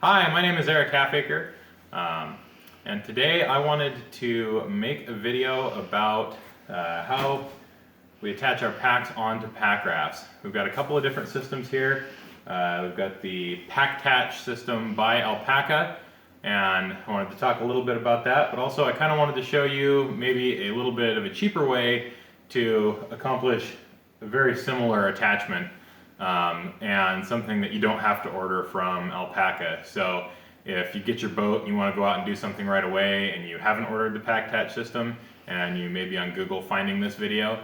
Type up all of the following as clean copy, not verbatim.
Hi, my name is Eric Halfaker, and today I wanted to make a video about how we attach our packs onto Packrafts. We've got a couple of different systems here. We've got the Packtach System by Alpaca, and I wanted to talk a little bit about that, but also I kind of wanted to show you maybe a little bit of a cheaper way to accomplish a very similar attachment. And something that you don't have to order from Alpaca. So if you get your boat and you want to go out and do something right away and you haven't ordered the Packtach system and you may be on Google finding this video,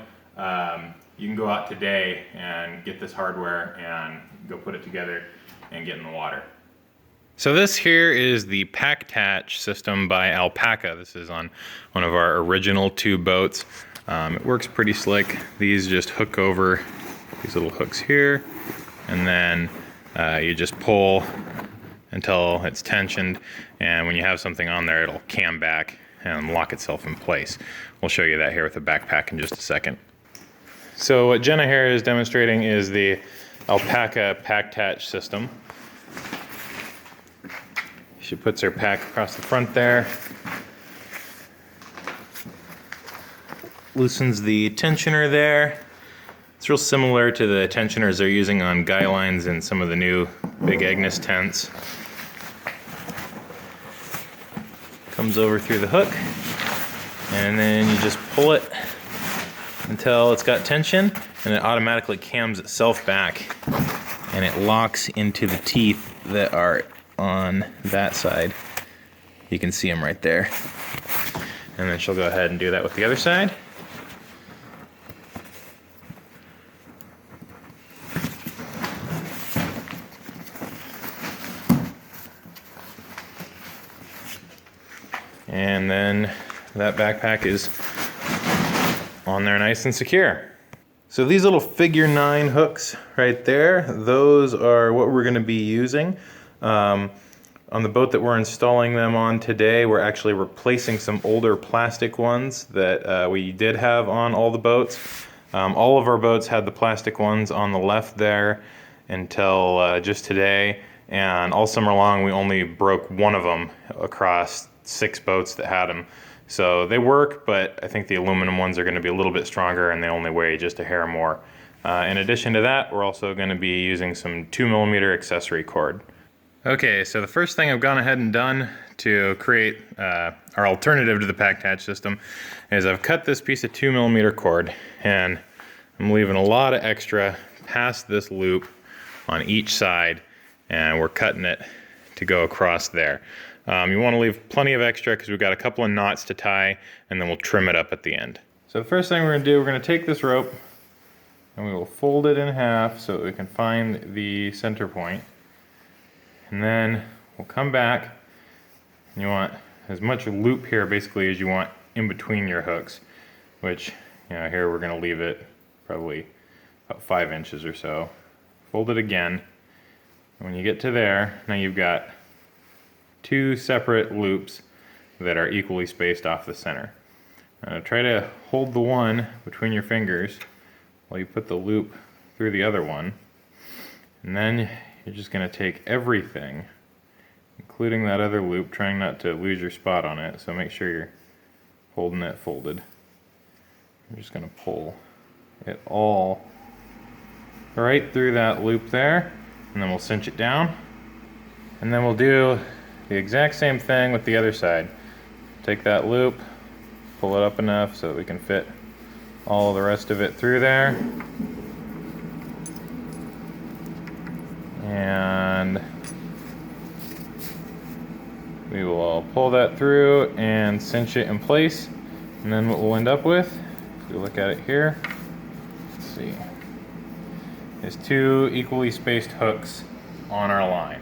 you can go out today and get this hardware and go put it together and get in the water. So this here is the Packtach system by Alpaca. This is on one of our original two boats. It works pretty slick. These just hook over these little hooks here, and then you just pull until it's tensioned, and when you have something on there it'll cam back and lock itself in place. We'll show you that here with the backpack in just a second. So what Jenna here is demonstrating is the Alpacka Packtach System. She puts her pack across the front there, loosens the tensioner there. It's real similar to the tensioners they're using on guy lines in some of the new Big Agnes tents. Comes over through the hook, and then you just pull it until it's got tension, and it automatically cams itself back, and it locks into the teeth that are on that side. You can see them right there. And then she'll go ahead and do that with the other side. And then that backpack is on there nice and secure. So these little figure 9 hooks right there, those are what we're going to be using. On the boat that we're installing them on today, we're actually replacing some older plastic ones that we did have on all the boats. All of our boats had the plastic ones on the left there until just today, and all summer long we only broke one of them across 6 boats that had them. So they work, but I think the aluminum ones are going to be a little bit stronger and they only weigh just a hair more. In addition to that, we're also going to be using some 2mm accessory cord. Okay, so the first thing I've gone ahead and done to create our alternative to the Packtach system is I've cut this piece of 2mm cord, and I'm leaving a lot of extra past this loop on each side, and we're cutting it to go across there. You want to leave plenty of extra because we've got a couple of knots to tie, and then we'll trim it up at the end. So the first thing we're going to do, we're going to take this rope and we will fold it in half so that we can find the center point. And then we'll come back, and you want as much loop here basically as you want in between your hooks, which, you know, here we're going to leave it probably about 5 inches or so. Fold it again, and when you get to there, now you've got 2 separate loops that are equally spaced off the center. Try to hold the one between your fingers while you put the loop through the other one, and then you're just going to take everything, including that other loop, trying not to lose your spot on it, so make sure you're holding it folded. I'm just going to pull it all right through that loop there, and then we'll cinch it down, and then we'll do the exact same thing with the other side. Take that loop, pull it up enough so that we can fit all the rest of it through there. And we will pull that through and cinch it in place. And then what we'll end up with, if you look at it here, let's see, is 2 equally spaced hooks on our line.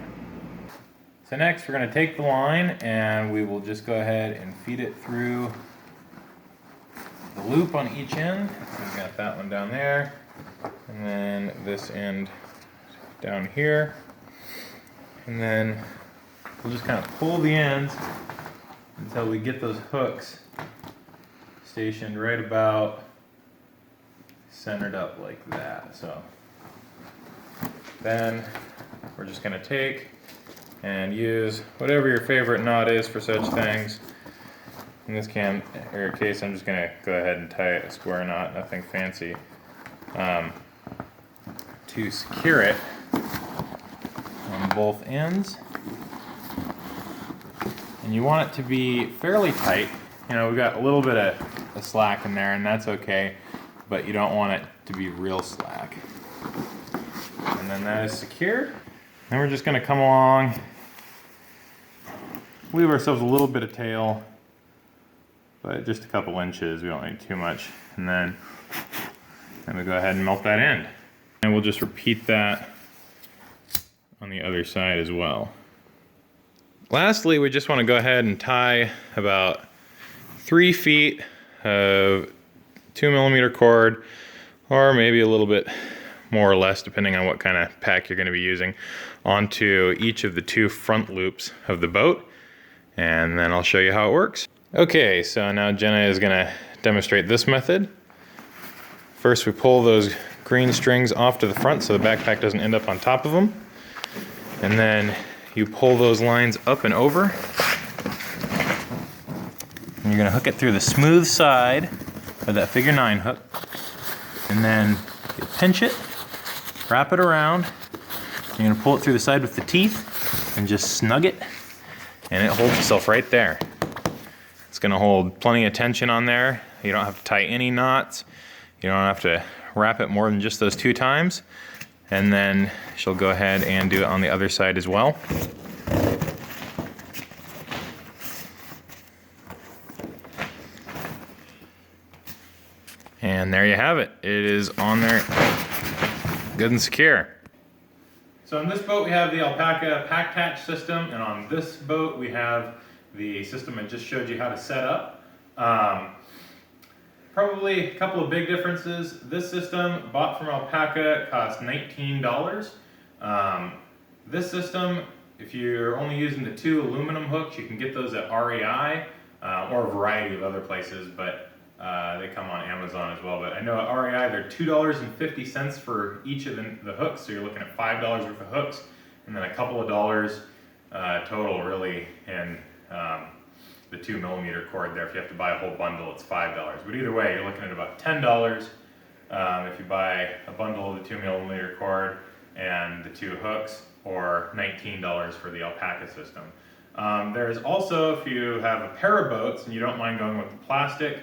So next we're going to take the line and we will just go ahead and feed it through the loop on each end. So we've got that one down there, and then this end down here, and then we'll just kind of pull the ends until we get those hooks stationed right about centered up like that. So then we're just going to take and use whatever your favorite knot is for such things. In this case, I'm just going to go ahead and tie a square knot, nothing fancy, to secure it on both ends. And you want it to be fairly tight. You know, we've got a little bit of slack in there, and that's okay, but you don't want it to be real slack. And then that is secured. Then we're just going to come along, leave ourselves a little bit of tail, but just a couple inches, we don't need too much. And then we go ahead and melt that end. And we'll just repeat that on the other side as well. Lastly, we just want to go ahead and tie about 3 feet of 2mm cord, or maybe a little bit more or less depending on what kind of pack you're going to be using, onto each of the 2 front loops of the boat, and then I'll show you how it works. Okay, so now Jenna is going to demonstrate this method. First we pull those green strings off to the front so the backpack doesn't end up on top of them, and then you pull those lines up and over, and you're going to hook it through the smooth side of that figure 9 hook, and then you pinch it, wrap it around, you're going to pull it through the side with the teeth and just snug it, and it holds itself right there. It's going to hold plenty of tension on there. You don't have to tie any knots. You don't have to wrap it more than just those 2 times. And then she'll go ahead and do it on the other side as well. And there you have it. It is on there, good and secure. So on this boat we have the Alpacka Packtach System, and on this boat we have the system I just showed you how to set up. Probably a couple of big differences. This system, bought from Alpaca, cost $19. This system, if you're only using the 2 aluminum hooks, you can get those at REI or a variety of other places, but they come on Amazon as well. But I know at REI they're $2.50 for each of the hooks, so you're looking at $5 worth of hooks, and then a couple of dollars total really, and the 2mm cord there. If you have to buy a whole bundle, it's $5. But either way, you're looking at about $10 if you buy a bundle of the 2mm cord and the 2 hooks, or $19 for the Alpaca system. There's also, if you have a pair of boats and you don't mind going with the plastic,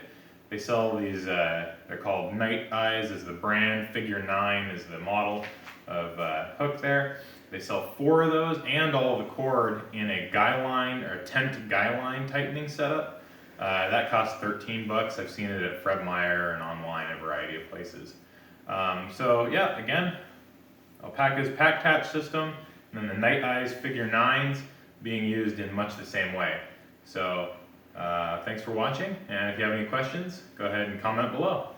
they sell these, they're called Nite Ize is the brand, Figure 9 is the model of hook there. They sell 4 of those and all of the cord in a guy line or a tent guy line tightening setup. That costs $13. I've seen it at Fred Meyer and online a variety of places. So yeah, again, Alpaca's Packtach System, and then the Nite Ize Figure 9s being used in much the same way. So thanks for watching, and if you have any questions, go ahead and comment below.